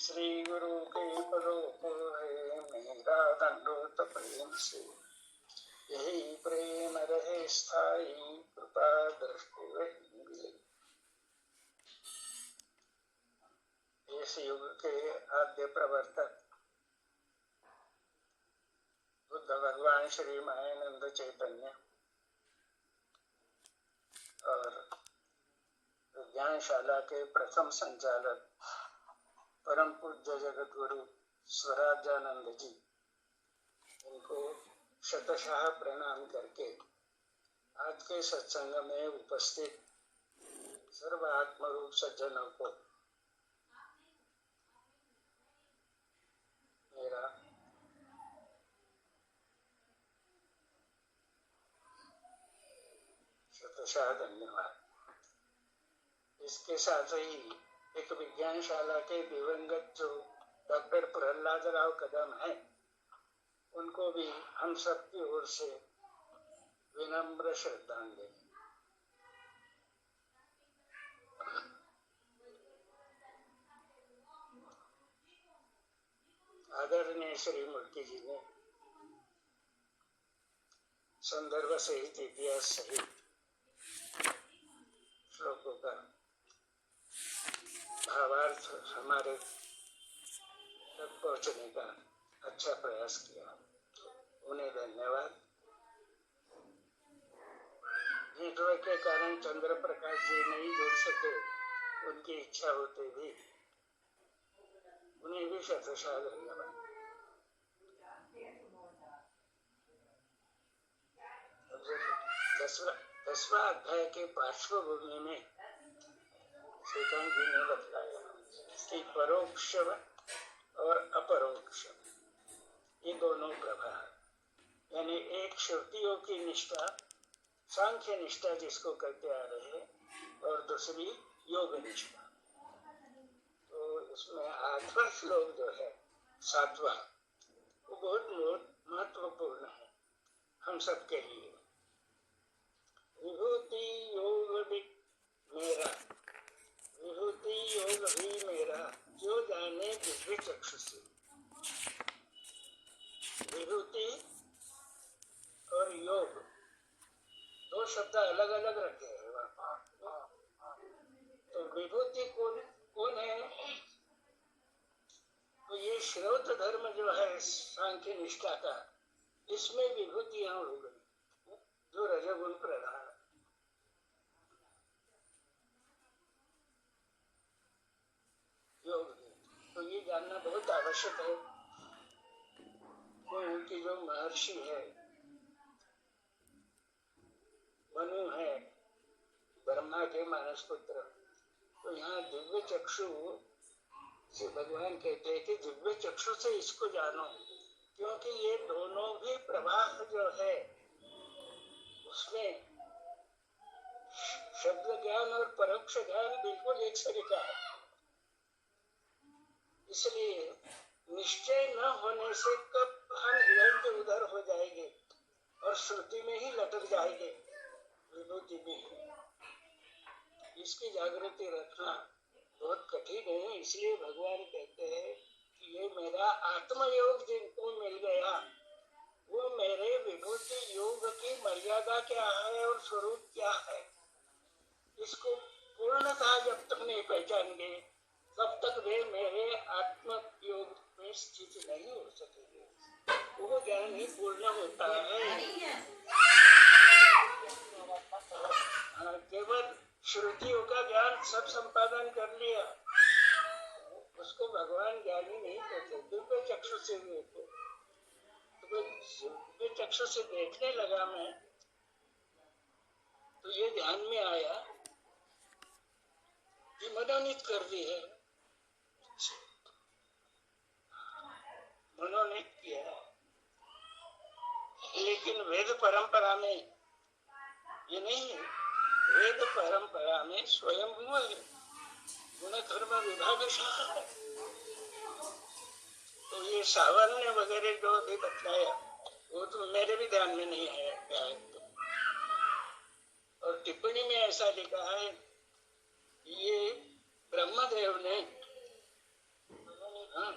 श्री गुरु के पदों को है मेरा दंडोत प्रेम से, यही प्रेम रहे स्थायी कृपा दृष्टि मिले। इस युग के आद्य प्रवर्तक बुद्ध भगवान श्री मायानंद चैतन्य और ज्ञानशाला के प्रथम संचालक परम पूज्य जगत गुरु स्वराजानंद जी, इनको शतशः प्रणाम करके आज के सत्संग में उपस्थित सर्व आत्मरूप सज्जनों को मेरा शतशः धन्यवाद। इसके साथ ही एक विज्ञानशाला के दिवंगत जो डॉक्टर प्रहलाद राव कदम है, उनको भी हम सब की ओर से विनम्र श्रद्धांजलि। आदरणीय श्री मूर्ति जी ने संदर्भ सहित इतिहास सहित श्लोकों का भावार्थ हमारे तक पहुंचने का अच्छा प्रयास किया, उन्हें धन्यवाद। नेटवर्क के कारण चंद्र प्रकाश जी नहीं जुड़ सके, उनकी इच्छा होते भी उन्हें भी शतशः धन्यवाद। दसवां अध्याय के पार्श्वभूमि में श्रीकांत जी ने बतलाया कि परोक्ष और अपरोक्ष ये दोनों प्रभाव, यानी एक श्रुतियों की निष्ठा सांख्य निष्ठा जिसको कहते आ रहे हैं, और दूसरी योग निष्ठा। तो इसमें 8वां श्लोक जो है 7वां, वो बहुत महत्वपूर्ण है हम सबके लिए। विभूति योग भी मेरा, विभूति योग भी मेरा, जो जाने दिव्य चक्षु से। विभूति और योग दो शब्द अलग अलग रखे हैं। तो विभूति कौन है? तो ये श्रौत धर्म जो है सांख्य निष्ठा का, इसमें विभूतियां हो गई जो रजोगुण प्रधान। तो ये जानना बहुत आवश्यक है। उनकी जो महर्षि है, मनु है, ब्रह्मा के मानस पुत्र, तो यहाँ दिव्य चक्षु से भगवान कहते हैं कि दिव्य चक्षु से इसको जानो, क्योंकि ये दोनों भी प्रवाह जो है उसमें शब्द ज्ञान और परोक्ष ज्ञान बिल्कुल एक सरिका है। इसलिए निश्चय न होने से कब हम इधर उधर हो जाएंगे और श्रुति में ही लटक जाएंगे, विभूति में। इसकी जागृति रखना बहुत कठिन है। इसलिए भगवान कहते हैं कि ये मेरा आत्मयोग जिनको मिल गया, वो मेरे विभूति योग की मर्यादा क्या है और स्वरूप क्या है, इसको पूर्णतः जब तक नहीं पहचानेंगे तब तक वे मेरे आत्म योग में स्थित नहीं हो सकेंगे। वो ज्ञान ही पूर्ण होता है। केवल श्रुतियों का ज्ञान सब संपादन कर लिया, उसको भगवान ज्ञानी नहीं कहते। दिव्य चक्षु से देखो, तो दिव्य चक्षु से देखने लगा मैं, तो ये ध्यान में आया कि मनोनीत कर दी है, मनोनीत किया। लेकिन वेद परंपरा में ये नहीं है। वेद परंपरा में स्वयं गुण कर्म विभाग है। तो ये सावर्ण वगैरह जो भी बतलाया, वो तो मेरे भी ध्यान में नहीं आया। और टिप्पणी में ऐसा लिखा है, ये ब्रह्मदेव ने हाँ?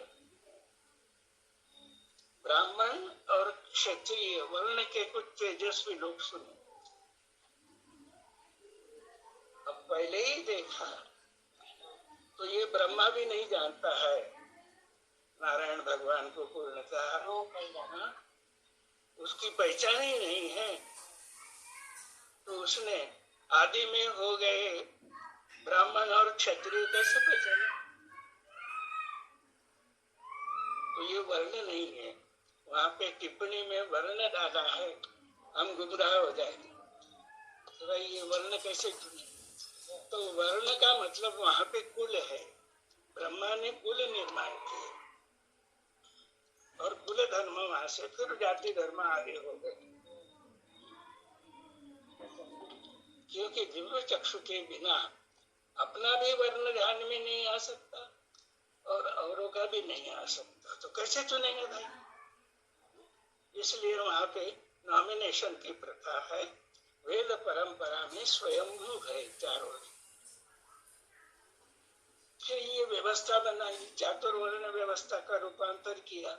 ब्राह्मण और क्षत्रिय वर्ण के कुछ तेजस्वी लोग सुने, अब पहले ही देखा तो ये ब्रह्मा भी नहीं जानता है नारायण भगवान को पूर्णतः, हाँ? उसकी पहचान ही नहीं है, तो उसने आदि में हो गए ब्राह्मण और क्षत्रिय कैसे पहचाने? तो ये वर्ण नहीं है, वहां पे टिप्पणी में वर्ण डाला है, हम गुमराह हो जाएंगे, तो भाई ये वर्ण कैसे चुने? तो वर्ण का मतलब वहां पे कुल है, ब्रह्मा ने कुल निर्माण किए और कुल धर्म वहां से फिर जाति धर्म आगे हो गए, क्योंकि दिव्य चक्षु के बिना अपना भी वर्ण ध्यान में नहीं आ सकता और औरों का भी नहीं आ सकता, तो कैसे चुनेंगे भाई? इसलिए वहां पे नॉमिनेशन की प्रथा है, वेद परंपरा में स्वयंभू है चारों। फिर ये व्यवस्था बनाई, चातुर्वर्ण व्यवस्था का रूपांतर किया,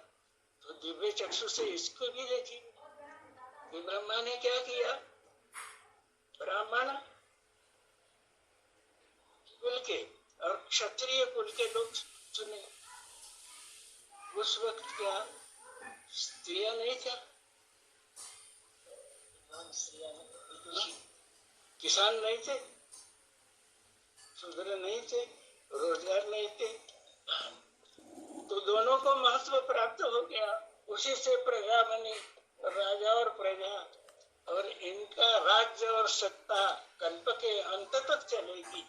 तो दिव्य चक्षु से इसको भी देखिए कि ब्रह्मा ने क्या किया, ब्राह्मण कुल के और क्षत्रिय कुल के लोग चुने। उस वक्त क्या स्त्रियां नहीं क्या, किसान नहीं थे, शूद्र नहीं थे, रोजगार नहीं थे, तो दोनों को महत्व प्राप्त हो गया, उसी से प्रजा बनी, राजा और प्रजा, और इनका राज्य और सत्ता कल्प के अंत तक चलेगी।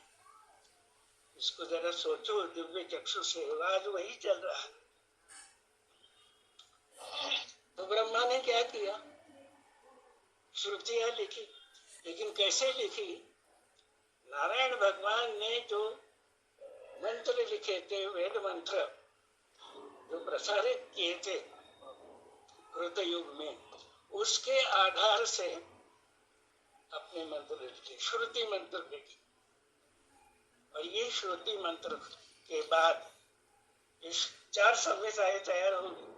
इसको जरा सोचो, दिव्य चक्षु से आज वही चल रहा है। तो ब्रह्मा ने क्या किया, श्रुतियां लिखी, लेकिन कैसे लिखी? नारायण भगवान ने जो मंत्र लिखे थे, वेद मंत्र जो प्रसारित किए थे कृत युग में, उसके आधार से अपने मंत्र लिखे, श्रुति मंत्र लिखे, और ये श्रुति मंत्र के बाद इस 4 संहिताएं तैयार होगी,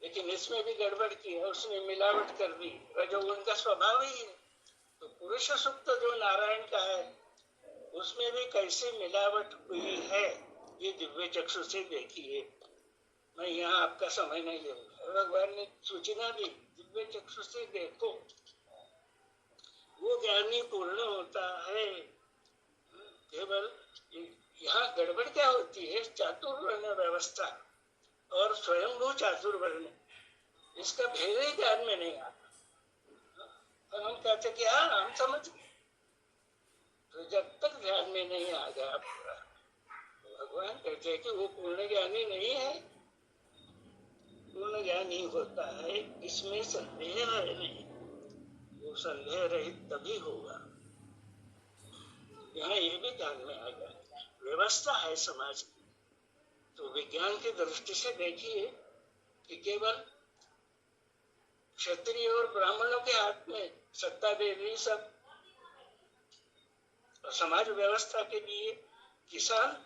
लेकिन इसमें भी गड़बड़ की है, उसने मिलावट कर दी, रजोगुण का स्वभाव ही है। तो पुरुष सूक्त जो नारायण का है उसमें भी कैसे मिलावट हुई है, ये दिव्य चक्षु से देखिए। मैं यहाँ आपका समय नहीं लूंगा, भगवान ने सूचना दी, दिव्य चक्षु से देखो, वो ज्ञानी पूर्ण होता है। केवल यहाँ गड़बड़ क्या होती है, चातुर्वर्ण व्यवस्था और स्वयंभू चातुर्वर्ण, इसका भेद ही ज्ञान में नहीं आता। और हम कहते कि हाँ हम समझ गए, तो जब तक ध्यान में नहीं आ गया पूरा, भगवान कहते हैं कि वो पूर्ण ज्ञानी नहीं है। पूर्ण ज्ञानी होता है, इसमें संदेह है नहीं, वो संदेह रहित तभी होगा। यहाँ ये भी ध्यान में आ गया, व्यवस्था है समाज की, तो विज्ञान की दृष्टि से देखिए कि केवल क्षत्रिय और ब्राह्मणों के हाथ में सत्ता दे दी सब, और समाज व्यवस्था के लिए किसान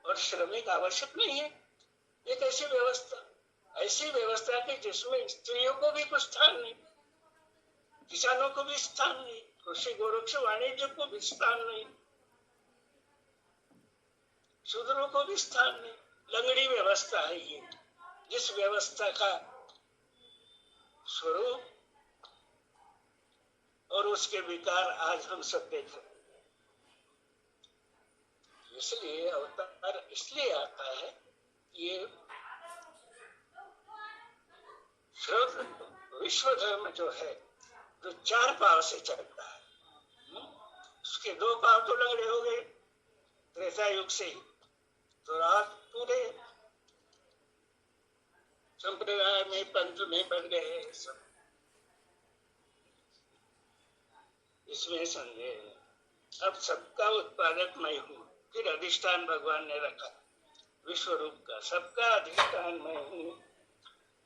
और श्रमिक आवश्यक नहीं है। एक ऐसी व्यवस्था की जिसमें स्त्रियों को भी कुछ स्थान नहीं, किसानों को भी स्थान नहीं, कृषि गोरक्ष वाणिज्य को भी स्थान नहीं, शूद्रों को भी स्थान नहीं। लंगड़ी व्यवस्था है ये, जिस व्यवस्था का स्वरूप और उसके विकार आज हम सब देख रहे हैं। इसलिए अवतार इसलिए आता है, ये विश्व धर्म जो है, जो 4 पाव से चलता है, उसके 2 पाव तो लंगड़े हो गए त्रेता युग से ही, तो रात पूरे संप्रदाय में पंथ में बन गए सब, इसमें संदेह है। अब सबका उत्पादक मैं हूँ, फिर अधिष्ठान भगवान ने रखा विश्व रूप का, सबका अधिष्ठान मैं हूँ,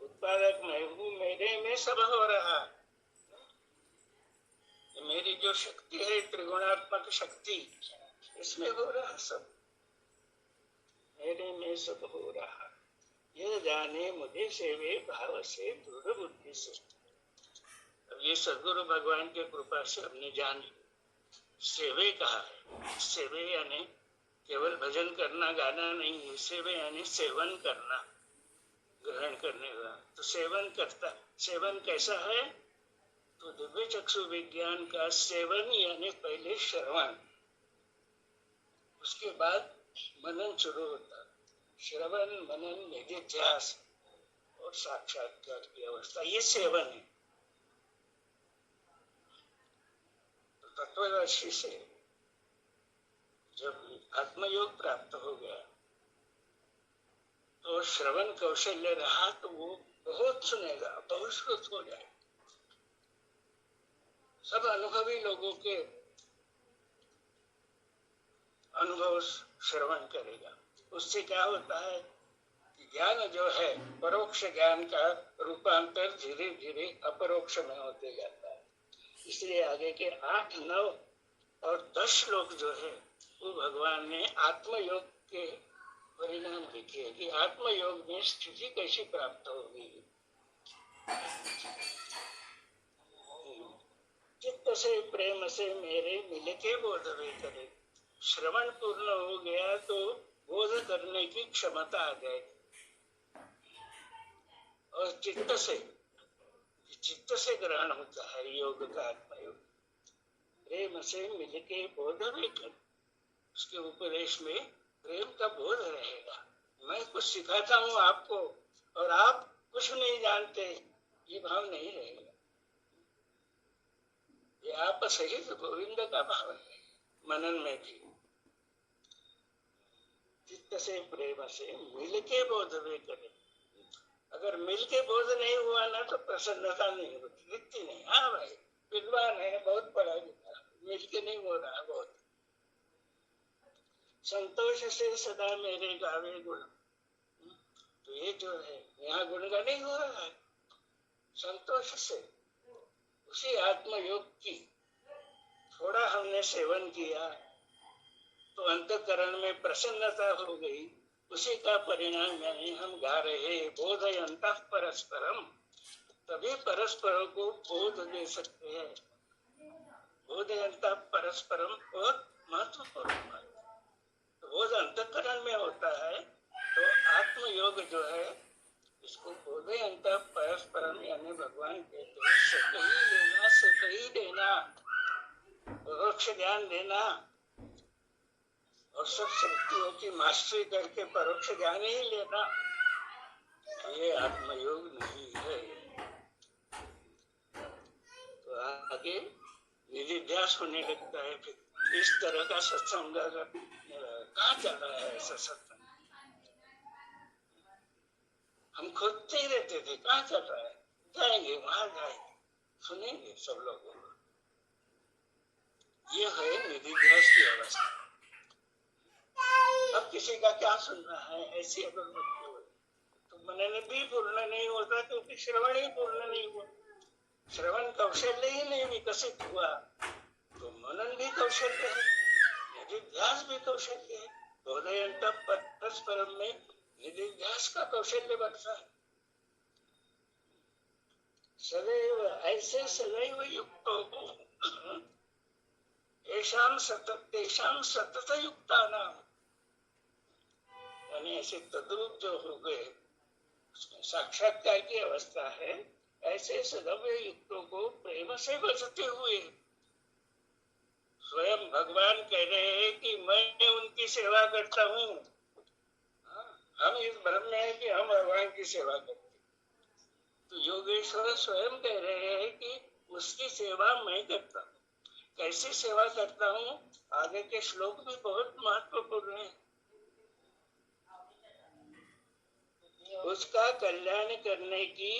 उत्पादक मैं हूँ, मेरे में सब हो रहा। मेरी जो शक्ति है त्रिगुणात्मक शक्ति, इसमें हो रहा सब। मेरे में सब हो रहा, यह जाने मुझे सेवे भाव से दृढ़ बुद्धि सृष्टि। अब ये सदगुरु भगवान की कृपा से हमने जान लिया। सेवे कहा है, सेवे यानी केवल भजन करना गाना नहीं है, सेवे यानी सेवन करना, ग्रहण करने का। तो सेवन करता, सेवन कैसा है? तो दिव्य चक्षु विज्ञान का सेवन यानी पहले श्रवण, उसके बाद मनन शुरू होता। श्रवण मनन निधिध्यास और साक्षात्कार की अवस्था, ये सेवन है। तो तत्वदर्शी से जब आत्मयोग प्राप्त हो गया तो श्रवण कौशल्य रहा तो वो बहुत सुनेगा, बहुश्रुत हो जाए। सब अनुभवी लोगों के अनुभव श्रवण करेगा। उससे क्या होता है कि ज्ञान जो है, परोक्ष ज्ञान का रूपांतर धीरे धीरे अपरोक्ष में होते जाता है। इसलिए आगे के 8, 9 और 10 श्लोक जो है वो भगवान ने आत्मयोग के परिणाम लिखे कि आत्मयोग में स्थिति कैसी प्राप्त होगी। चित्त से प्रेम से मेरे मिलके बोध वे करे। श्रवण पूर्ण हो गया तो बोध करने की क्षमता आ जाएगी। और चित्त से ग्रहण होता है योग का, आत्मयोग। प्रेम से मिलके बोध वे करे, उसके उपदेश में प्रेम का बोध रहेगा। मैं कुछ सिखाता हूँ आपको और आप कुछ नहीं जानते, ये भाव नहीं रहेगा। ये आप सहित गोविंद का भाव है। मनन में भी चित्त से प्रेम से मिलके बोध वे करे। अगर मिलके बोध नहीं हुआ ना तो प्रसन्नता नहीं होती, दिखती नहीं। हाँ भाई विद्वान है, बहुत पढ़ा लिखा, मिलके नहीं हो रहा बहुत। संतोष से सदा मेरे गावे गुण, तो ये जो है यहाँ गुण का नहीं हो रहा है। संतोष से उसी आत्मयोग की थोड़ा हमने सेवन किया तो अंतःकरण में प्रसन्नता हो गई। उसी का परिणाम यानी हम गा रहे बोधयन्तः परस्परम, तभी परस्पर को बोध दे सकते हैं। बोधयन्तः परस्परम बहुत महत्वपूर्ण है। तो बोध अंतःकरण में होता है। तो आत्मयोग जो है इसको बोधयन्तः परस्परम यानी भगवान कहते हैं सत ही देना, परोक्ष ज्ञान देना और सब शक्तियों की मास्टरी करके परोक्ष ज्ञान ही लेना, ये आत्मयोग नहीं है। तो आगे निधिध्यास होने लगता है। फिर इस तरह का सत्संग कहाँ चल रहा है? ऐसा सत्संग हम खोजते ही रहते थे, कहाँ चल रहा है? जाएंगे वहां, जाएंगे, सुनेंगे सब लोगों को। ये है निधिध्यास की अवस्था। अब किसी का क्या सुनना है, ऐसी अगर वृत्ति हो तो मनन भी पूर्ण नहीं होता, क्योंकि श्रवण ही पूर्ण नहीं हुआ। श्रवण कौशल्य ही नहीं विकसित हुआ तो मनन भी कौशल्य है, निधिध्यास भी कौशल्य है। बोधयन्तः परस्परम में निधिध्यास का कौशल्य बढ़ता है। सदैव ऐसे सदैव युक्तों को तेषां सतत युक्तानां, यानी ऐसे तद्रूप जो हो गए उसमें साक्षात्कार की अवस्था है। ऐसे सदैव युक्तों को प्रेम से बसते हुए स्वयं भगवान कह रहे हैं कि मैं उनकी सेवा करता हूँ। हम इस भ्रम में है कि हम भगवान की सेवा करते, तो योगेश्वर स्वयं कह रहे हैं कि उसकी सेवा मैं करता हूँ। कैसी सेवा करता हूँ? आगे के श्लोक भी बहुत महत्वपूर्ण है। उसका कल्याण करने की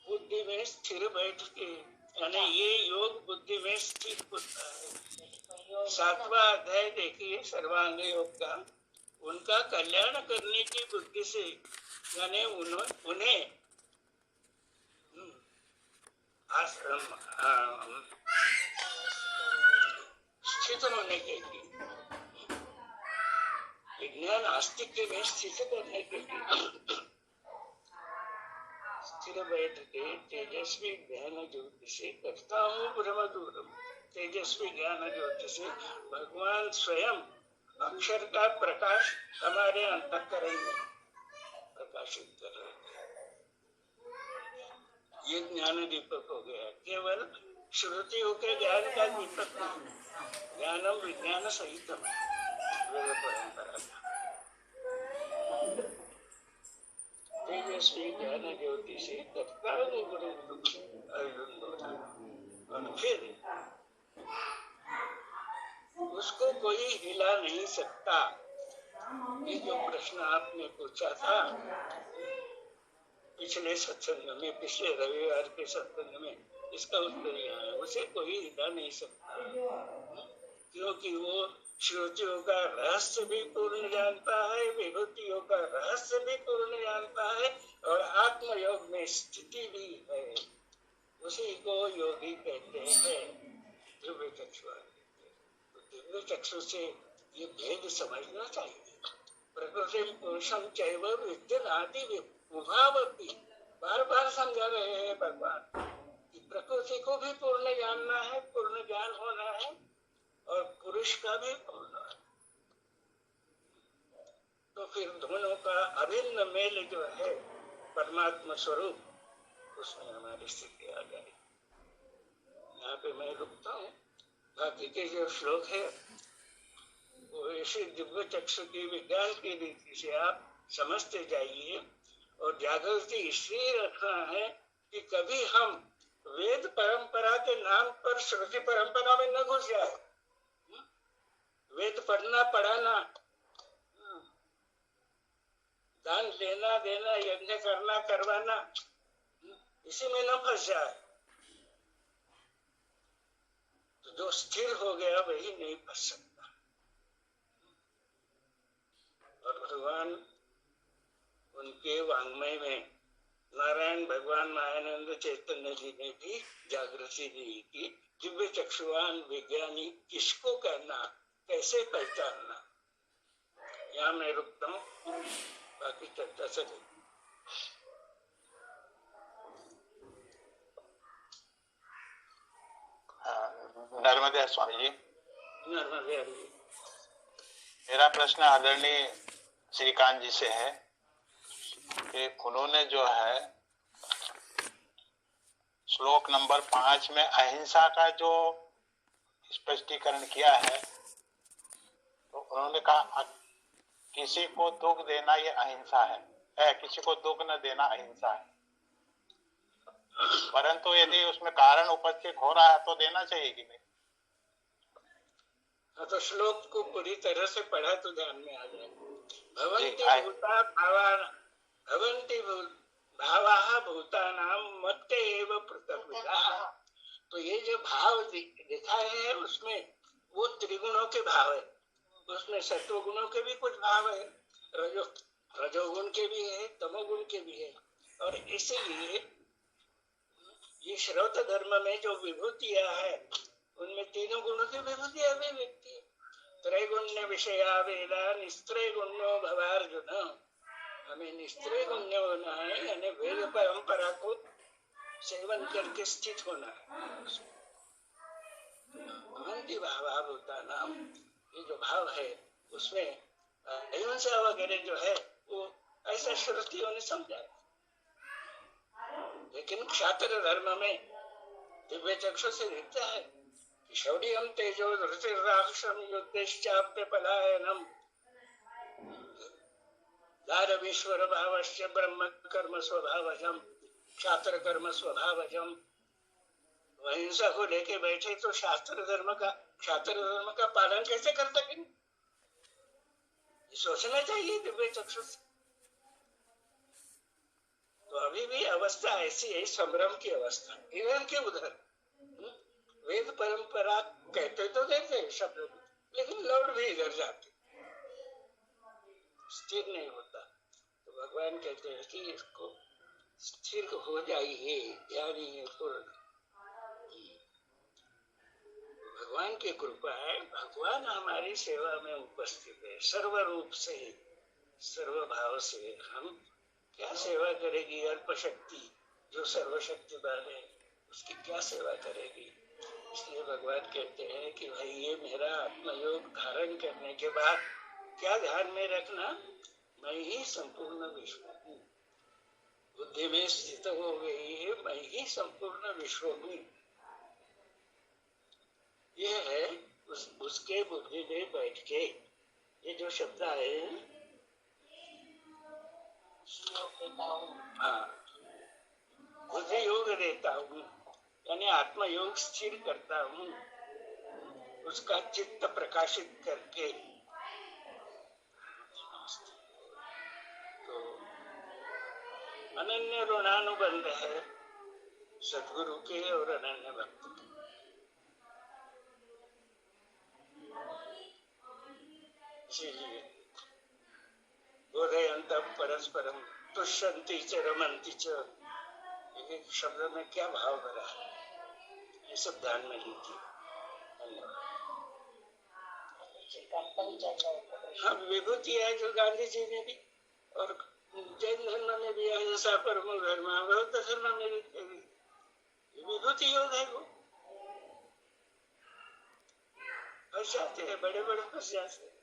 बुद्धि में स्थिर बैठ के, यानी ये योग बुद्धि में स्थिर होता है। 7वां अध्याय देखिए सर्वांग योग का। उनका कल्याण करने की बुद्धि से, यानी उन्हें स्थित होने के लिए विज्ञान आस्तिक्य में स्थित करने के लिए स्थिर बैठ के तेजस्वी ज्ञान ज्योति से करता हूँ ब्रह्म दूरम। तेजस्वी ज्ञान ज्योति से भगवान स्वयं अक्षर का प्रकाश हमारे अंतःकरण में प्रकाशित कर रहे हैं। ये ज्ञान दीपक हो गया, केवल श्रुतियों के ज्ञान का दीपक नहीं, ज्ञानम विज्ञान सहितम वेद परंपरा का तेजस्वी ज्ञान ज्योति से करता हूँ गुरु अर्जुन बोला। और फिर उसको कोई हिला नहीं सकता। ये जो प्रश्न आपने पूछा था पिछले सत्संग में, पिछले रविवार के सत्संग में, इसका उत्तर यहाँ है, उसे कोई हिला नहीं सकता, क्योंकि वो श्रुतियों का रहस्य भी पूर्ण जानता है, विभूतियों का रहस्य भी पूर्ण जानता है, और आत्मयोग में स्थिति भी है। उसी को योगी कहते हैं, दिव्य चक्षु। तो दिव्य चक्षु से ये भेद समझना चाहिए। प्रकृति पुरुषम चैव विद्यनादि उभावपि, बार बार समझा रहे हैं भगवान कि प्रकृति को भी पूर्ण जानना है, पूर्ण ज्ञान होना है, और पुरुष का भी पूर्ण है। तो फिर दोनों का अभिन्न मेल जो है परमात्मा स्वरूप, उसमें हमारी स्थिति आ जाए। यहाँ पे मैं रुकता हूँ। बाकी के जो श्लोक है वो ऐसे दिव्य चक्षु की विज्ञान की रीति से आप समझते जाइए, और जागृति इसलिए रखना है कि कभी हम वेद परंपरा के नाम पर श्रुति परंपरा में न घुस जाए। वेद पढ़ना पढ़ाना, दान लेना देना, यज्ञ करना करवाना, इसी में न फंस जाए। तो जो स्थिर हो गया वही नहीं फंस सकता। और भगवान उनके वांग्मय में नारायण भगवान मायानंद चैतन्य जी ने भी जागृति दी कि दिव्य चक्षुवान विज्ञानी किसको कहना, कैसे पहचानना। यहाँ मैं रुकता हूँ, बाकी चर्चा चलेगी। नर्मदे स्वामी जी। नर्मदे। मेरा प्रश्न आदरणीय श्रीकांत जी से है कि उन्होंने जो है श्लोक नंबर 5 में अहिंसा का जो स्पष्टीकरण किया है, तो उन्होंने कहा किसी को दुख देना ये अहिंसा है, किसी को दुख न देना अहिंसा है। परंतु यदि उसमें कारण उपस्थित हो रहा है तो देना चाहिए कि नहीं? तो श्लोक को पूरी तरह से पढ़ा तो ध्यान में आ जाए। भवन्ति भूता भावान, भवन्ति भावाः भूतानां मत्ते एव पृथक्विदाः। तो ये जो भाव दिखाए हैं उसमें वो त्रिगुणों के भाव है, उसमें सत्वगुणों के भी कुछ भाव है, रजोगुण के भी है, तमोगुण के भी है। और इसीलिए ये श्रौत धर्म में जो विभूतियां है उनमें तीनों गुणों की विभूतियां भी व्यक्ति है। त्रैगुण्य विषया वेदा निस्त्रैगुण्यो भवार्जुन। हमें निस्त्रैगुण्य होना है, यानी वेद परंपरा को सेवन करके स्थित होना है। भवन्ति भावाः भूतानां, ये जो भाव है उसमें अहिंसा वगैरह जो है वो ऐसा श्रुतियों ने समझा। लेकिन क्षात्र धर्म में दिव्य चक्षु से दिखता है कि शौर्यम तेजो धृतिर्राक्षसं युद्धश्चाप्य पलायनम दारवीश्वर भावस्य ब्रह्म कर्म स्वभावजम क्षात्र कर्म स्वभावजम। अहिंसा को लेके बैठे तो क्षात्र धर्म का पालन कैसे कर सकेंगे? सोचना चाहिए दिव्य चक्षु से। तो अभी भी अवस्था ऐसी है, संभ्रम की अवस्था। इधर के उधर वेद परंपरा कहते तो देते शब्द, लेकिन लौट भी इधर जाते, स्थिर नहीं होता। तो भगवान कहते हैं कि इसको स्थिर हो जाइए, ध्यान पूर्ण। भगवान की कृपा है, भगवान हमारी सेवा में उपस्थित है सर्व रूप से, सर्व भाव से। हम क्या सेवा करेगी अल्प शक्ति जो सर्वशक्तिमान है, उसकी क्या सेवा करेगी? इसलिए भगवान कहते हैं कि भाई ये मेरा आत्मयोग धारण करने के बाद क्या ध्यान में रखना, मैं ही संपूर्ण विश्व हूँ। बुद्धि में स्थित हो गई है, मैं ही संपूर्ण विश्व हूँ। ये है उसके बुद्धि में बैठ के ये जो शब्द आए, हाँ, बुद्धि योग देता हूँ यानी आत्मयोग स्थिर करता हूँ, उसका चित्त प्रकाशित करके। तो अनन्य ऋणानुबंध है सद्गुरु के और अनन्य भक्त के। इसीलिए बोधयन्तः परस्परं तुष्यन्ति च रमन्ति च, एक शब्द में क्या भाव भरा है, ये सब ध्यान में लीजिए। धन्यवाद। हाँ, विभूति है जो गांधी जी ने भी और जैन धर्म में भी अहिंसा परमो धर्म, बौद्ध धर्म में भी विभूति योग है। वो फंस जाते हैं, बड़े बड़े फंस जाते हैं।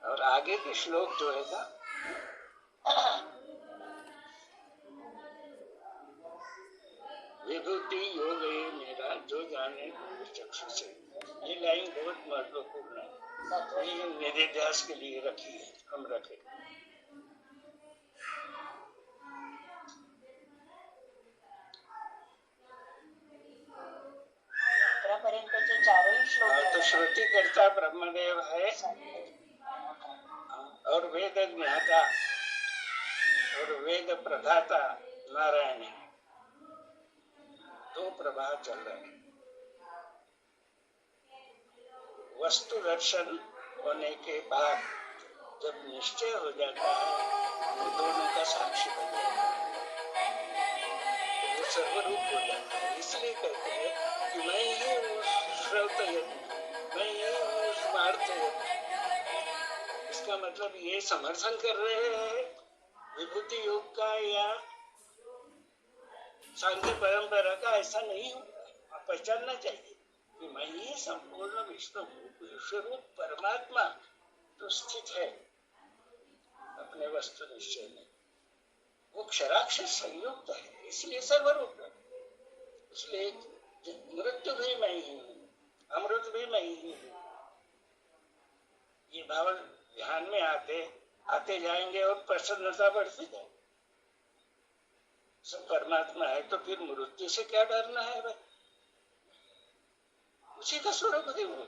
और आगे के श्लोक जो है ना, विभूति योग है मेरा जो जाने चक्षु से, ये लाइन बहुत महत्वपूर्ण है। ये निधिध्यास के लिए रखी है, हम रखें। तो श्रुति करता ब्रह्मदेव है और वेद ज्ञाता और वेद प्रदाता नारायण है। दो प्रभाव चल रहे हैं। वस्तु दर्शन होने के बाद जब निश्चय हो जाता है तो दोनों का साक्षी बन जाता है, तो वो सर्वरूप हो जाता है। इसलिए कहते हैं कि मैं ही हूँ श्रौत यज्ञ, मैं ही हूँ स्मार्त यज्ञ। इसका मतलब ये समर्थन कर रहे हैं विभूति योग का या सांख्य परंपरा का, ऐसा नहीं होगा। आप पहचानना चाहिए कि मैं ही संपूर्ण विश्वरूप परमात्मा तो स्थित है अपने वस्तु निश्चय में। वो क्षराक्षर संयुक्त है, इसलिए सर्वरूप है। इसलिए मृत्यु भी मैं ही हूँ, अमृत भी मैं ही हूँ। ये भाव ध्यान में आते जाएंगे और प्रसन्नता बढ़ती जाएगी। सब परमात्मा है तो फिर मृत्यु से क्या डरना है भाई, उसी का स्वरूप है वो।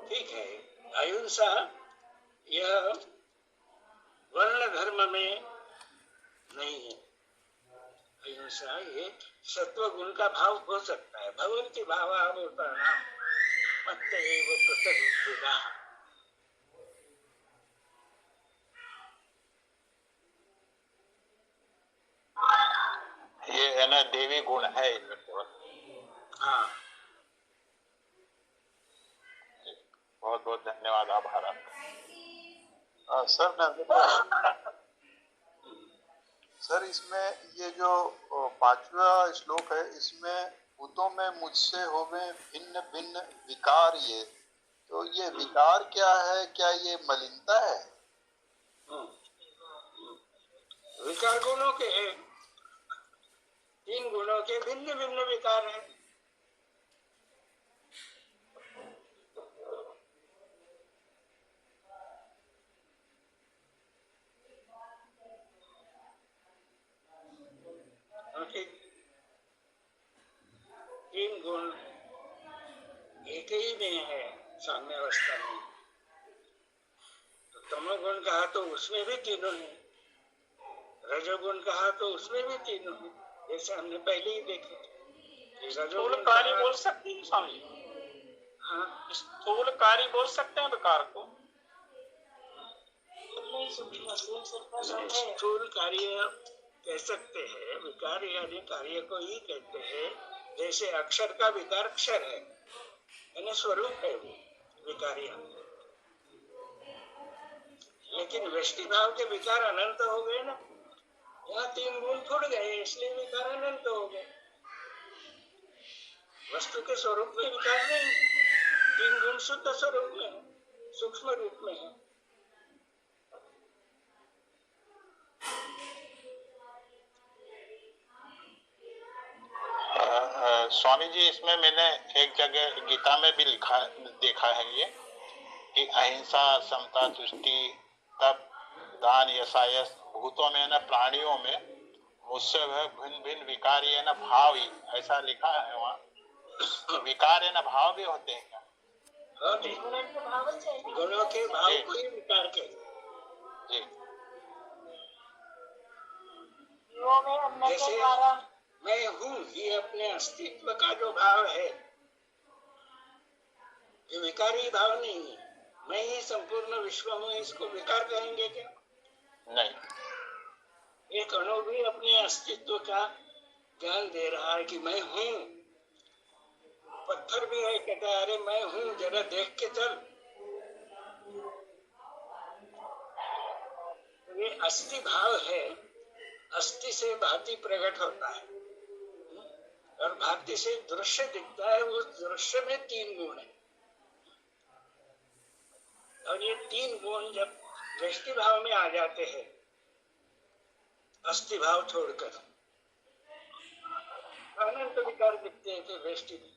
ठीक है, अहिंसा यह वर्ण धर्म में नहीं है। अहिंसा ये सत्व गुण का भाव हो सकता है। भगवंती भावावतानां मत्तएव कृतघ्नः। ये है ना देवी गुण है इनमें केवल। हाँ, बहुत बहुत धन्यवाद, आभार आपका। सर सर इसमें ये जो 5वां श्लोक है, इसमें भूतों में मुझसे होवे भिन्न भिन्न विकार, ये तो ये विकार क्या है? क्या ये मलिनता है? विकार गुणों के 3 गुणों के भिन्न भिन्न विकार हैं। तीन गुण एक ही में है साम्य अवस्था में। तो तमोगुण कहा तो उसमें भी तीनों है, रजोगुण कहा तो उसमें भी तीनों है। जैसे हमने पहले ही देखे स्थूलकारी बोल सकते हैं स्वामी? हाँ, स्थूलकारी बोल सकते हैं विकार को? स्थूल कार्य कह सकते हैं, विकार यानी कार्य को ही कहते हैं। जैसे अक्षर का विकार अक्षर है, यानी स्वरूप है वो विकार्य। लेकिन व्यष्टि भाव के विकार अनंत हो गए ना, यहाँ 3 गुण फुट गए, इसलिए विकार अनंत हो गए। वस्तु के स्वरूप में विकार नहीं है, 3 गुण शुद्ध स्वरूप में है, सूक्ष्म रूप में है। स्वामी जी, इसमें मैंने एक जगह गीता में भी लिखा देखा है ये कि अहिंसा, समता, तुष्टि, तप, दान, यशायस, भूतों में न प्राणियों में मुझसे भिन्न भिन्न विकार ये न भाव ही, ऐसा लिखा है वहाँ। तो विकार है न भाव भी होते हैं क्या? गुणों के भाव को ही विकार कहते जी। जैसे मैं हूँ, ये अपने अस्तित्व का जो भाव है, ये विकारी भाव नहीं है। मैं ही संपूर्ण विश्व हूँ, इसको विकार कहेंगे क्या? नहीं। एक अणु भी अपने अस्तित्व का ज्ञान दे रहा है कि मैं हूँ। पत्थर भी है, कहता है अरे मैं हूँ, जरा देख के चल। ये अस्थि भाव है, अस्थि से भांति प्रकट होता है और भांति से दृश्य दिखता है। उस दृश्य में 3 गुण है और ये 3 गुण जब व्यष्टि भाव में आ जाते हैं, अस्थि भाव छोड़कर, अनंत विकार दिखते हैं कि व्यष्टि में।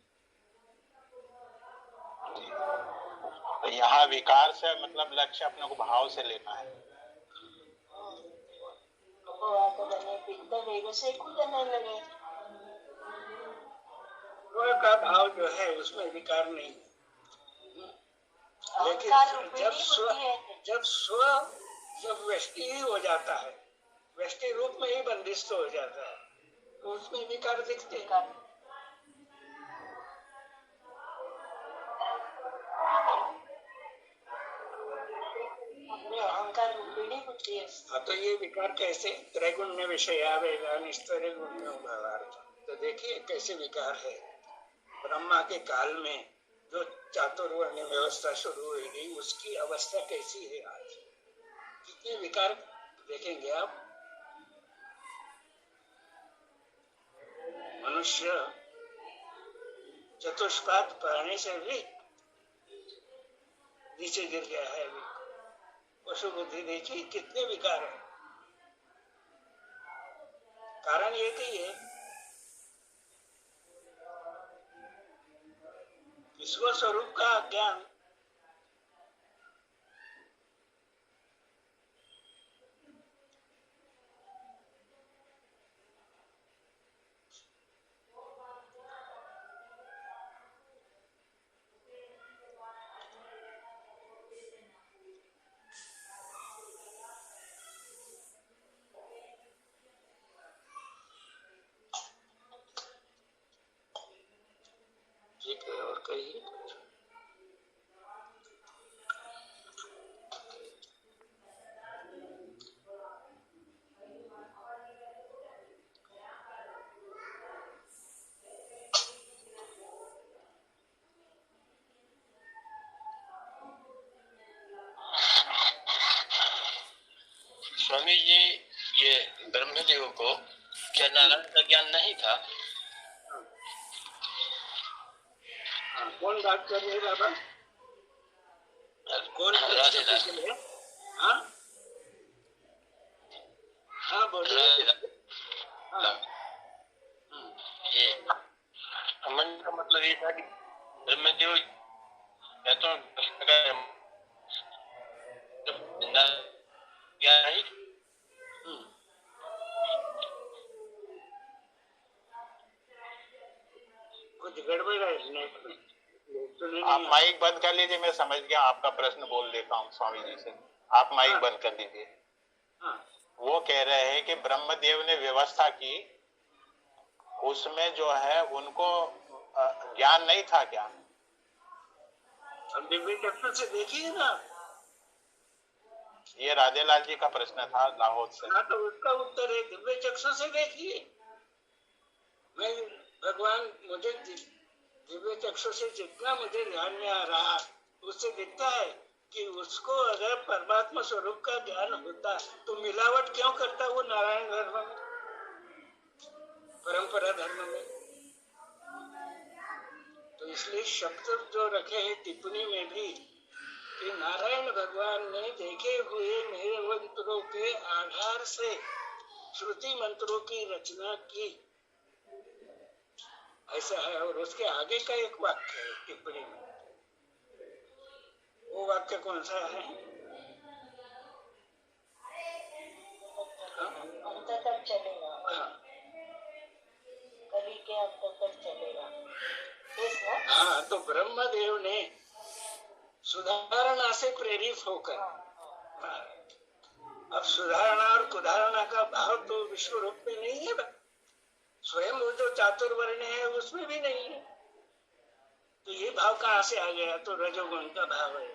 तो यहाँ विकार से मतलब लक्ष्य अपने को भाव से लेना है। का भाव जो है उसमें विकार नहीं, लेकिन जब व्यष्टि ही हो जाता है, व्यष्टि रूप में ही बंदिष्ट हो जाता है, तो उसमें विकार दिखते हैं। हाँ, तो ये विकार कैसे? त्रैगुण्य विषया वेदान स्तरे गुण्यो भावार्थ। तो देखिए कैसे विकार है। ब्रह्मा के काल में जो चातुर्वर्ण व्यवस्था शुरू हुई, उसकी अवस्था कैसी है आज? कितने विकार देखेंगे आप। मनुष्य चतुष्पाद प्राणी से भी नीचे गिर गया है अभी। पशु बुद्धि देखी कितने विकार है। कारण ये कि ये विश्व स्वरूप का अज्ञान, ठीक है। और कहिए। स्वामी जी, ये ब्रह्मदेव को क्या नारायण का ज्ञान नहीं था? हाँ, कौन बात कर रहे हैं बाबा? कौन? हाँ हाँ, बोलिए। ये अमन का मतलब ये था कि ब्रह्मदेव या तो ज्ञान नहीं, कुछ गड़बड़ है नेट में। आप माइक बंद कर लीजिए, मैं समझ गया, आपका प्रश्न बोल देता हूँ स्वामी जी से। आप माइक बंद कर लीजिए। हाँ। वो कह रहे हैं कि ब्रह्मदेव ने व्यवस्था की उसमें जो है उनको ज्ञान नहीं था क्या? हम दिव्य चक्षु से देखिए ना। ये राधेलाल जी का प्रश्न था लाहौर से। हाँ, तो उसका उत्तर है दिव्य चक्षु से देखिए। मैं भगवान मुझे दिव्य चक्षु से जितना मुझे ध्यान में आ रहा उससे दिखता है कि उसको अगर परमात्मा स्वरूप का ज्ञान होता तो मिलावट क्यों करता वो नारायण धर्म में, परंपरा धर्म में। तो इसलिए शब्द जो रखे हैं टिप्पणी में भी कि नारायण भगवान ने देखे हुए मेरे मंत्रों के आधार से श्रुति मंत्रों की रचना की, ऐसा है। और उसके आगे का एक वाक्य है टिप्पणी में, वो वाक्य कौन सा है? अंत तक चलेगा। हाँ, कली के अंत तक चलेगा। हाँ, तो ब्रह्मदेव ने सुधारणा से प्रेरित होकर, हाँ, अब सुधारणा और कुधारणा का भाव तो विश्व रूप में नहीं है, स्वयं वो जो चातुर्वर्ण है उसमें भी नहीं है। तो ये भाव कहाँ से आ गया? तो रजोगुण का भाव है,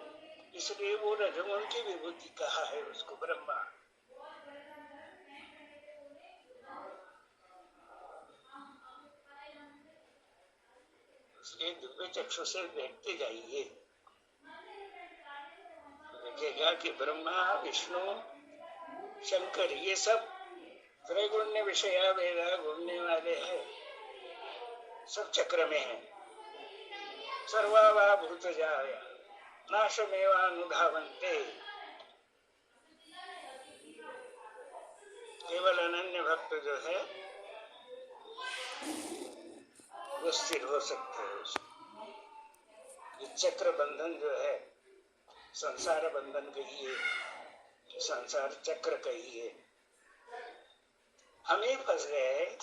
इसलिए वो रजोगुण की विभूति कहा है उसको ब्रह्मा। इसलिए दिव्य चक्षु से देखते जाइए, देखिएगा कि ब्रह्मा विष्णु शंकर ये सब त्रैगुण्य विषया वेदा घूमने वाले हैं, सब चक्र में है। सर्वावा भूत जाया नाशमेवानुधावन्ते, केवल अनन्य भक्त जो है वो स्थिर हो सकते हैं उसमें। ये चक्र बंधन जो है, संसार बंधन कहिए, संसार चक्र कहिए, हमें फंस गए हैं,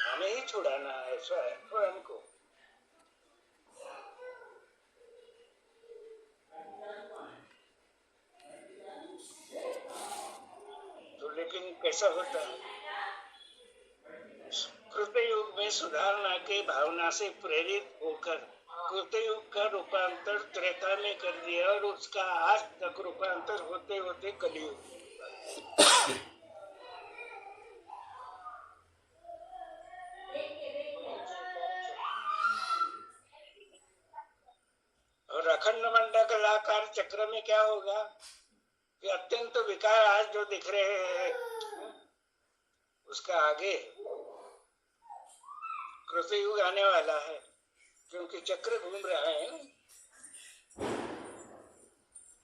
हमें ही छुड़ाना है स्वयं को। तो लेकिन कैसा होता है? कृतयुग में सुधारणा के भावना से प्रेरित होकर कृतयुग का रूपांतर त्रेता में कर दिया और उसका आज तक रूपांतर होते होते कलियुग। और अखंड मंडलाकार चक्र में क्या होगा कि अत्यंत विकार आज जो दिख रहे हैं उसका आगे कृतयुग आने वाला है, क्योंकि चक्र घूम रहा है।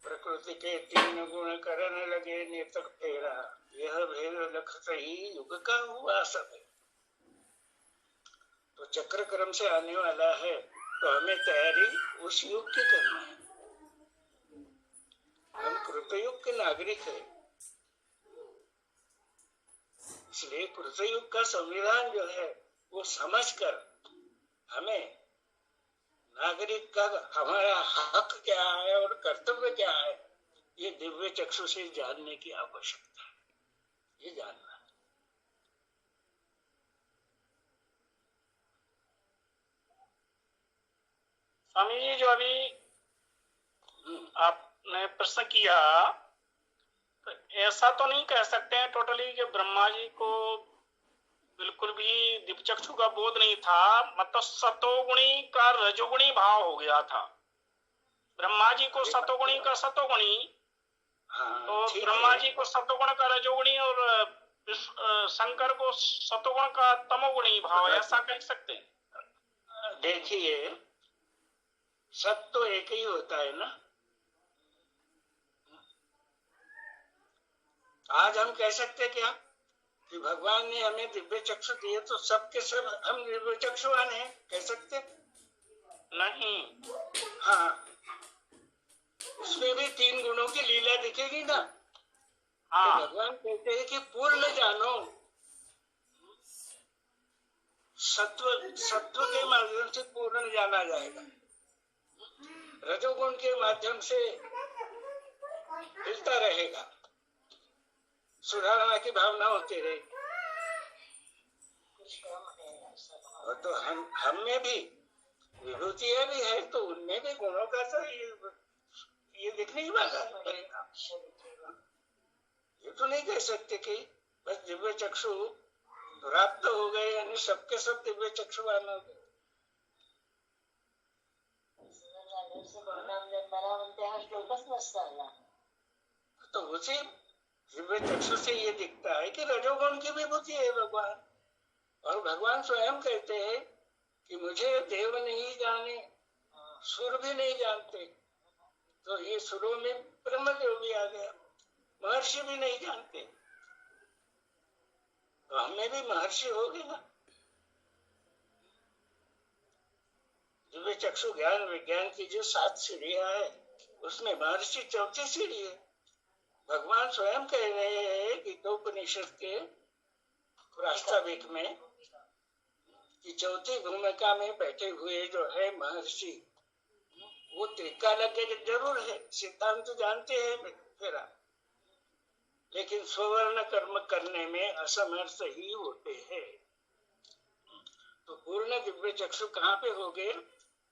प्रकृति के तीन गुण करने लगे नेतक फेरा, यह भेद लखत ही युग का हुआ सब। तो चक्र क्रम से आने वाला है, तो हमें तैयारी उस युग की करनी है। हम कृतयुग के नागरिक हैं, इसलिए कृतयुग का संविधान जो है वो समझकर हमें नागरिक का हमारा हक क्या है और कर्तव्य क्या है, ये दिव्य चक्षु से जानने की आवश्यकता है। ये जानना स्वामी जी, जो अभी आपने प्रश्न किया, तो ऐसा तो नहीं कह सकते हैं टोटली कि ब्रह्मा जी को बिल्कुल भी दिव्य चक्षु का बोध नहीं था, मतलब सतोगुणी का रजोगुणी भाव हो गया था। ब्रह्मा जी को सतोगुणी का सतोगुणी, तो ब्रह्मा जी को सतोगुण का रजोगुणी और शंकर को सतोगुण का तमोगुणी भाव, ऐसा कह सकते हैं। देखिए, सब तो एक ही होता है ना। आज हम कह सकते क्या कि भगवान ने हमें दिव्य चक्षु दिए तो सबके सब हम दिव्य चक्षुवान हैं, कह सकते नहीं? हाँ, उसमें भी तीन गुणों की लीला दिखेगी ना। हाँ, तो भगवान कहते हैं कि पूर्ण जानो, सत्व के माध्यम से पूर्ण जाना जाएगा, रजोगुण के माध्यम से हिलता रहेगा, सुधारणा की भावना होती रहेगी। कुछ कम है ऐसा भाव। और तो हम में भी विभूतियां भी है, तो उनमें भी गुणों का तो ये दिखने की बात है परिणाम। ये तो नहीं कह सकते कि बस दिव्य चक्षु प्राप्त हो गए यानी सबके सब दिव्य चक्षुवान हो गए। परिणाम जन्माला म्हणते हा श्लोकच नसताना तो उसी दिव्य चक्षु से ये दिखता है कि रजोगुण की विभूति है भगवान, और भगवान स्वयं कहते हैं कि मुझे देव नहीं जाने, सुर भी नहीं जानते। तो ये सुरों में ब्रह्मदेव भी आ गया, महर्षि भी नहीं जानते, तो हमें भी महर्षि हो गए ना। दिव्य चक्षु ज्ञान विज्ञान की जो 7 सीढ़ियां है उसमें महर्षि चौथी सीढ़ी है। भगवान स्वयं कह रहे हैं कि तो उपनिषद के प्रास्ताविक में कि चौथी भूमिका में बैठे हुए जो है महर्षि, वो त्रिकालज्ञ जरूर है, सिद्धांत तो जानते हैं फिर, लेकिन स्वर्ण कर्म करने में असमर्थ ही होते हैं। तो पूर्ण दिव्य चक्षु कहाँ पे हो गए?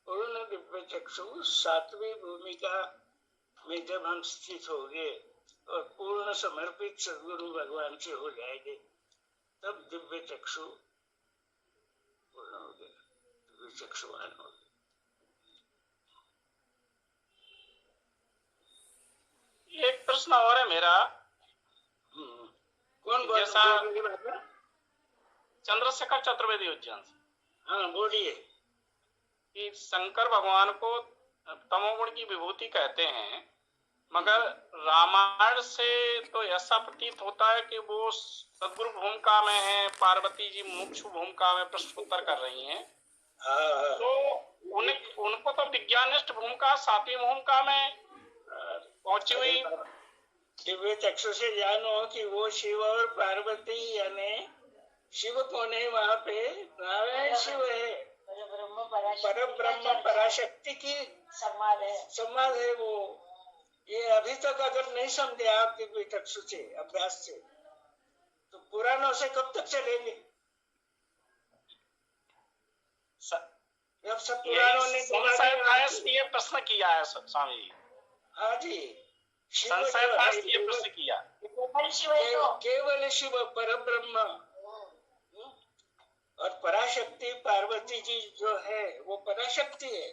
पूर्ण दिव्य चक्षु 7वीं भूमिका में जब हम स्थित हो गए और पूर्ण समर्पित सद्गुरु भगवान से हो जाएंगे, तब दिव्य चक्षु पूर्ण हो गए, दिव्य चक्षुवान हो गए। एक प्रश्न और है मेरा। कौन जैसा बोल? चंद्रशेखर चतुर्वेदी उज्जैन से। हाँ बोलिए। कि शंकर भगवान को तमोगुण की विभूति कहते हैं, मगर रामायण से तो ऐसा प्रतीत होता है कि वो सद्गुरु भूमिका में है, पार्वती जी मुमुक्षु भूमिका में प्रश्नोत्तर कर रही हैं। तो उनको तो विज्ञानिष्ठ भूमिका 7वीं भूमिका में पहुंची हुई। दिव्य चक्षु से जानो कि वो शिव और पार्वती यानी शिव कौन है? वहाँ पे नारायण शिव है, पर ब्रह्म पराशक्ति की संवाद है वो। ये अभी तक अगर नहीं समझे आप दिव्य चक्षु से अभ्यास से, तो पुराणों से कब तक चलेंगे? जब सब पुराणों ने ये प्रश्न किया है स्वामी जी। हाँ जी, ये प्रश्न किया। केवल शिव पर ब्रह्म और पराशक्ति पार्वती जी जो है वो पराशक्ति है।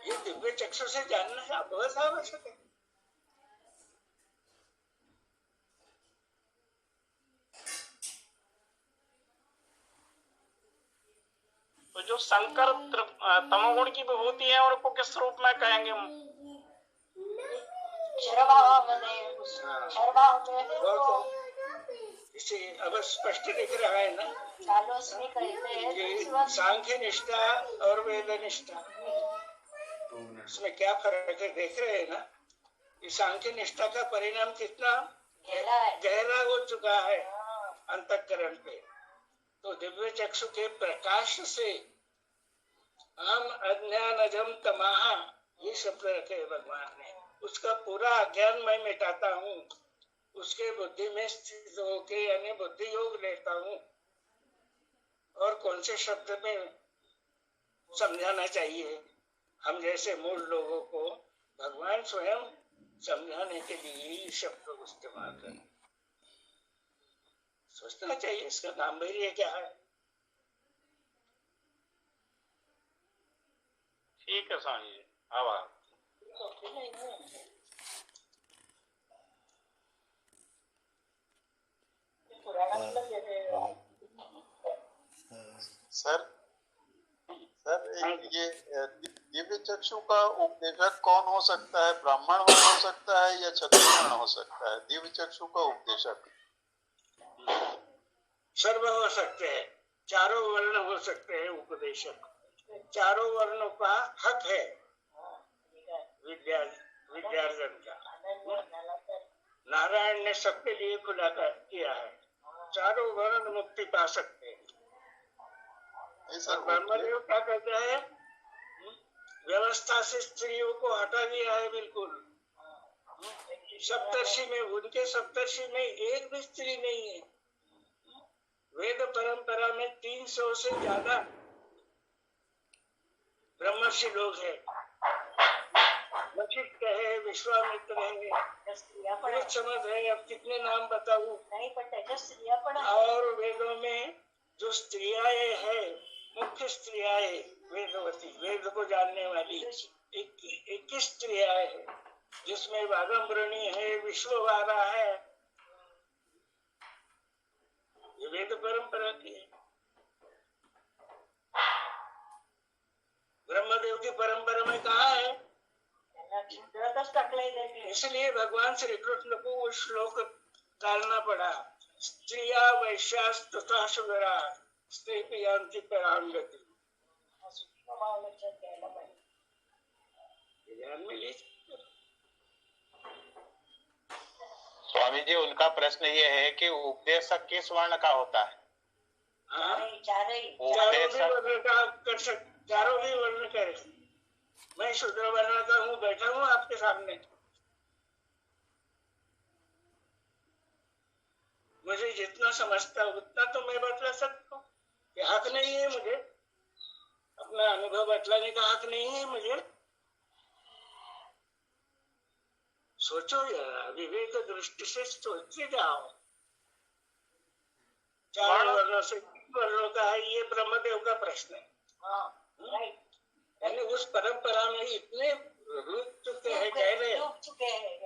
ये दिव्य चक्षु से जानना बहुत आवश्यक है। तो जो शंकर तमोगुण की विभूति है उनको किस रूप में कहेंगे? इसे अब स्पष्ट दिख रहा है ना कि सांख्य निष्ठा और वेद निष्ठा, इसमें क्या फर्क है देख रहे हैं ना। कि सांख्य निष्ठा का परिणाम कितना गहरा हो चुका है अंतःकरण पे। तो दिव्य चक्षु के प्रकाश से हम अज्ञानजम तमाहा ये शब्द रखे भगवान ने, उसका पूरा अज्ञान मैं मिटाता हूँ, उसके बुद्धि में स्थित होके यानी बुद्धि योग लेता हूँ। और कौन से शब्द में समझाना चाहिए हम जैसे मूल लोगों को? भगवान स्वयं समझाने के लिए ही शब्द इस्तेमाल करें। सोचना चाहिए इसका गांभीर्य क्या है। ठीक है स्वामी जी, आभार। सर ये दिव्य चक्षु का उपदेशक कौन हो सकता है? ब्राह्मण हो सकता है या क्षत्रिय हो सकता है? दिव्य चक्षु का उपदेशक सर्व हो सकते हैं, चारों वर्ण हो सकते हैं उपदेशक। चारों वर्णों का हक है विद्यार्जन का। नारायण ने सबके लिए खुला किया है, चारों वर्ण मुक्ति पा सकते हैं। ब्रह्मदेव क्या कहते हैं? व्यवस्था से स्त्रियों को हटा दिया है बिल्कुल। सप्तर्षि में, उनके सप्तर्षि में एक भी स्त्री नहीं है। वेद परंपरा में 300 से ज्यादा ब्रह्मर्षि लोग हैं। वशिष्ठ है, विश्वामित्र है, समझ है, अब कितने नाम बताऊं। नहीं पर त्याच्या स्त्रिया पण आहेत. और वेदों में जो स्त्रियाएं हैं, मुख्य स्त्रियाएं वेदवती, वेद को जानने वाली 21 स्त्रियाएं हैं, जिसमें वागम्बरणी है, विश्ववारा है। ये वेद परंपरा की है। ब्रह्मदेव की परंपरा में कहा है, त्यांना छिद्रातच टाकलंय त्यांनी. इसलिए भगवान श्री कृष्ण को वो श्लोक डालना पड़ा। स्त्रिया वैश्यास तथा शूद्रा स्त्री पियांति पराम गति। हा सूक्ष्म भाव लक्षात घ्यायला पाहिजे. ध्यान में लीजिए। स्वामी जी, उनका प्रश्न ये है कि उपदेशक किस वर्ण का होता है? हाँ, चारही चारों भी वर्ण का कर सकते, चारों भी वर्ण करे। मैं शूद्र वर्ण का हूँ, बैठा हूँ आपके सामने। मुझे जितना समझता उतना तो मैं बतला सकता हूँ। कि हक नहीं है मुझे, अपना अनुभव बतलाने का हक नहीं है मुझे। सोचो यार, विवेक दृष्टि से सोचते जाओ। चार वर्णों से वर्णों का है, ये ब्रह्मदेव का प्रश्न है। राइट. यानी उस परंपरा में इतने डूब चुके हैं, कह रहे हैं। डूब चुके हैं.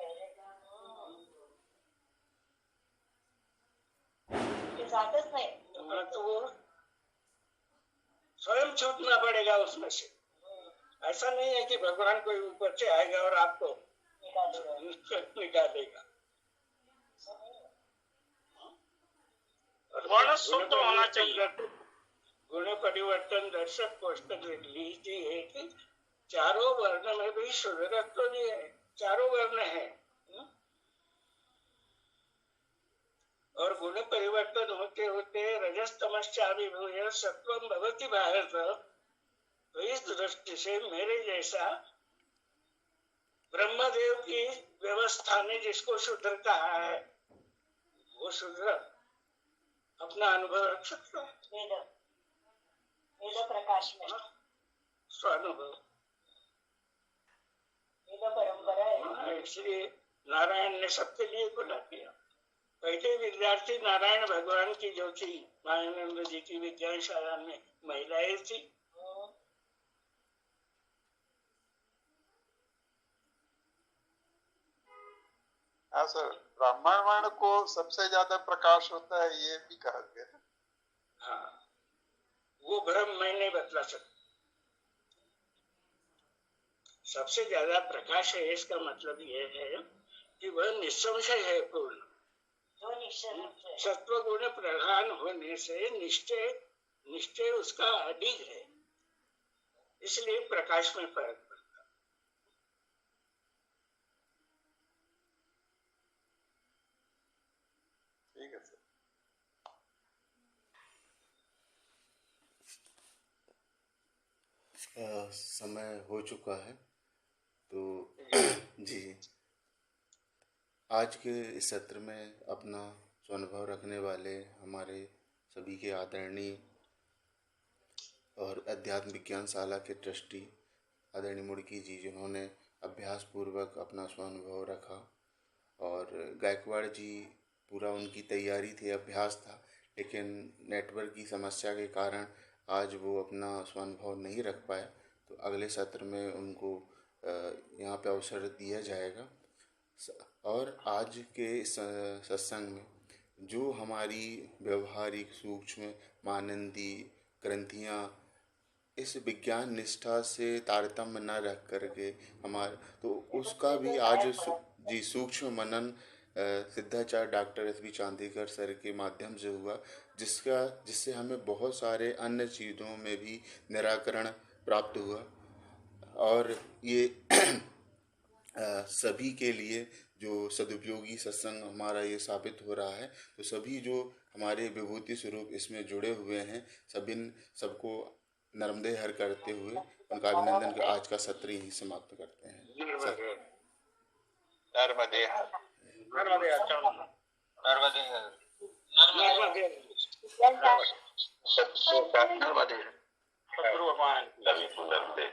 ते जातच नाही. तो वो स्वयं छूटना पड़ेगा उसमें से। ऐसा नहीं है कि भगवान कोई ऊपर से आएगा और आपको निकालेगा। वर्ण शुद्ध होना चाहिए। गुण परिवर्तन दर्शक कोष्टक लीजिए कि चारों वर्ण में भी शुद्धत्व भी है, चारों वर्ण है। और गुण परिवर्तन होते होते रजस्तमश्चाभिभूय सत्वम भवति भारत। तो इस दृष्टि से मेरे जैसा ब्रह्मदेव की व्यवस्था ने जिसको शूद्र कहा है, वो शूद्र अपना अनुभव रख सकता है। वेद प्रकाश में स्वानुभव। वेद परंपरा है. इसलिए नारायण ने सबके लिए खुला किया। पहले विद्यार्थी नारायण भगवान की जो थी, मायानंद जी की विज्ञानशाला में महिलाएं थी। हाँ सर, ब्राह्मण वर्ण को सबसे ज्यादा प्रकाश होता है, ये भी कहा गया। हाँ, वो भ्रम मैं नहीं बतला सकता। सबसे ज्यादा प्रकाश है, इसका मतलब ये है कि वह निसंशय है, पूर्ण। जो निश्चय सत्व गुण प्रधान होने से निश्चय उसका अधिक है, इसलिए प्रकाश में फर्क पड़ता। ठीक है सर। समय हो चुका है, तो जी आज के इस सत्र में अपना स्वानुभव रखने वाले हमारे सभी के आदरणीय और अध्यात्म विज्ञान शाला के ट्रस्टी आदरणीय मुड़की जी, जिन्होंने अभ्यास पूर्वक अपना स्वानुभव रखा, और गायकवाड़ जी पूरा उनकी तैयारी थी, अभ्यास था, लेकिन नेटवर्क की समस्या के कारण आज वो अपना स्वानुभव नहीं रख पाए। तो अगले सत्र में उनको यहाँ पे अवसर दिया जाएगा। और आज के सत्संग में जो हमारी व्यवहारिक सूक्ष्म मानंदी ग्रंथियाँ इस विज्ञान निष्ठा से तारतम्य न रख करके हमारे, तो उसका भी आज जी सूक्ष्म मनन सिद्धाचार्य doctor S B Chandikar sir के माध्यम से हुआ, जिससे हमें बहुत सारे अन्य चीज़ों में भी निराकरण प्राप्त हुआ। और ये सभी के लिए जो सदुपयोगी सत्संग हमारा ये साबित हो रहा है, तो सभी जो हमारे विभूति स्वरूप इसमें जुड़े हुए हैं, सबको नर्मदे हर करते हुए उनका अभिनंदन कर आज का सत्र यहीं समाप्त करते हैं। नर्मदे नर्मदे नर्मदे जय जय सत्सु प्रार्थना वादे सदगुरु भगवान लवी पुनर्दे